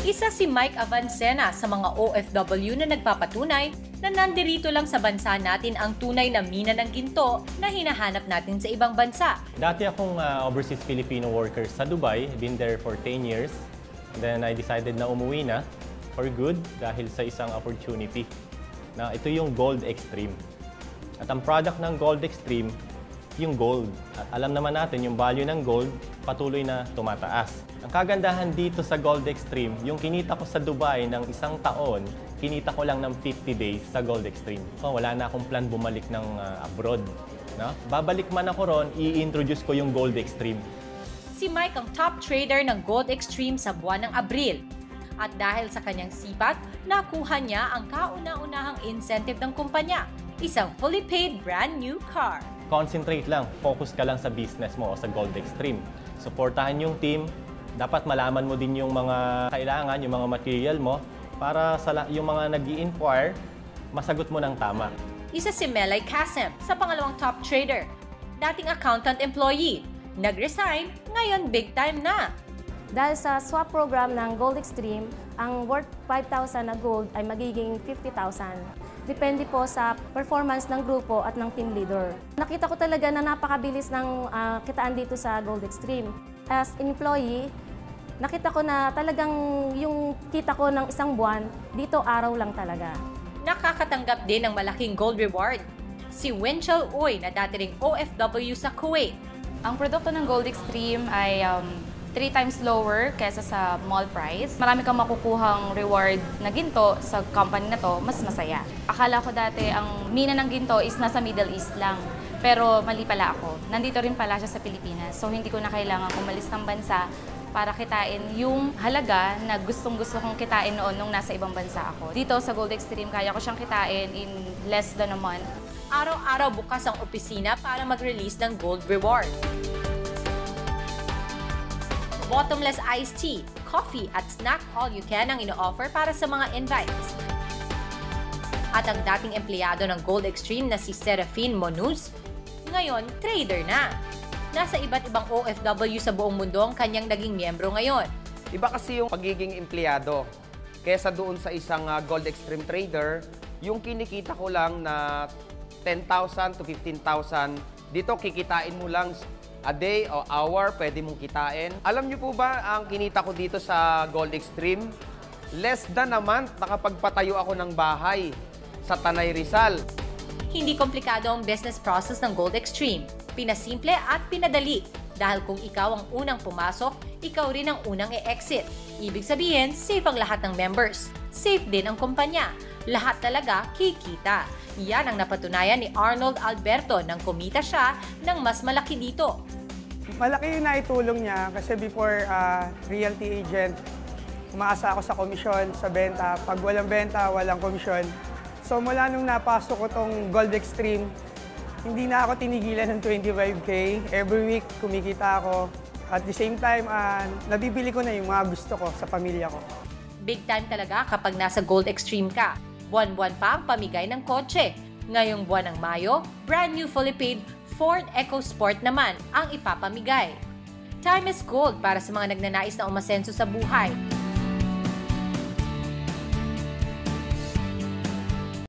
Isa si Mike Avancena sa mga OFW na nagpapatunay na nandirito lang sa bansa natin ang tunay na mina ng ginto na hinahanap natin sa ibang bansa. Dati akong overseas Filipino worker sa Dubai, been there for 10 years. Then I decided na umuwi na for good dahil sa isang opportunity. Na ito yung Gold Extreme. At ang product ng Gold Extreme, yung gold. At alam naman natin yung value ng gold patuloy na tumataas. Ang kagandahan dito sa Gold Extreme, yung kinita ko sa Dubai ng isang taon, kinita ko lang ng 50 days sa Gold Extreme. So wala na akong plan bumalik ng abroad. No? Babalik man ako ron, i-introduce ko yung Gold Extreme. Si Mike ang top trader ng Gold Extreme sa buwan ng Abril. At dahil sa kanyang sipat, nakuha niya ang kauna-unahang incentive ng kumpanya, isang fully paid brand new car. Concentrate lang, focus ka lang sa business mo o sa Gold Extreme. Suportahan yung team, dapat malaman mo din yung mga kailangan, yung mga material mo, para sa yung mga nag-i-inquire, masagot mo ng tama. Isa si Melay Kasem sa pangalawang top trader, dating accountant employee. Nag-resign, ngayon big time na. Dahil sa swap program ng Gold Extreme, ang worth 5,000 na gold ay magiging 50,000. Depende po sa performance ng grupo at ng team leader. Nakita ko talaga na napakabilis ng kitaan dito sa Gold Extreme. As an employee, nakita ko na talagang yung kita ko ng isang buwan, dito araw lang talaga. Nakakatanggap din ng malaking gold reward. Si Winchell Uy na dati ring OFW sa Kuwait. Ang produkto ng Gold Extreme ay 3 times lower kaysa sa mall price. Marami kang makukuhang reward na ginto sa company na to, mas masaya. Akala ko dati ang mina ng ginto is nasa Middle East lang. Pero mali pala ako. Nandito rin pala siya sa Pilipinas. So hindi ko na kailangan umalis ng bansa para kitain yung halaga na gustong-gusto kong kitain noon nung nasa ibang bansa ako. Dito sa Gold Extreme, kaya ko siyang kitain in less than a month. Araw-araw bukas ang opisina para mag-release ng gold reward. Bottomless iced tea, coffee at snack all-you-can ang ino-offer para sa mga invites. At ang dating empleyado ng Gold Extreme na si Serafin Monuz, ngayon trader na. Nasa iba't ibang OFW sa buong mundo ang kanyang naging miyembro ngayon. Iba kasi yung pagiging empleyado. Kesa doon sa isang Gold Extreme trader, yung kinikita ko lang na 10,000 to 15,000, dito kikitain mo lang a day o hour, pwede mong kitain. Alam niyo po ba ang kinita ko dito sa Gold Extreme? Less than a month, nakapagpatayo ako ng bahay sa Tanay Rizal. Hindi komplikado ang business process ng Gold Extreme. Pinasimple at pinadali. Dahil kung ikaw ang unang pumasok, ikaw rin ang unang e-exit. Ibig sabihin, safe ang lahat ng members. Safe din ang kumpanya. Lahat talaga kikita. Yan ang napatunayan ni Arnold Alberto nang kumita siya ng mas malaki dito. Malaki yung naitulong niya kasi before realty agent, umaasa ako sa komisyon, sa benta. Pag walang benta, walang komisyon. So mula nung napasok ko tong Gold Extreme, hindi na ako tinigilan ng 25K. Every week, kumikita ako. At the same time, nabibili ko na yung mga gusto ko sa pamilya ko. Big time talaga kapag nasa Gold Extreme ka. Buwan-buwan pa ang pamigay ng kotse. Ngayong buwan ng Mayo, brand new fully paid Ford EcoSport naman ang ipapamigay. Time is gold para sa mga nagnanais na umasenso sa buhay.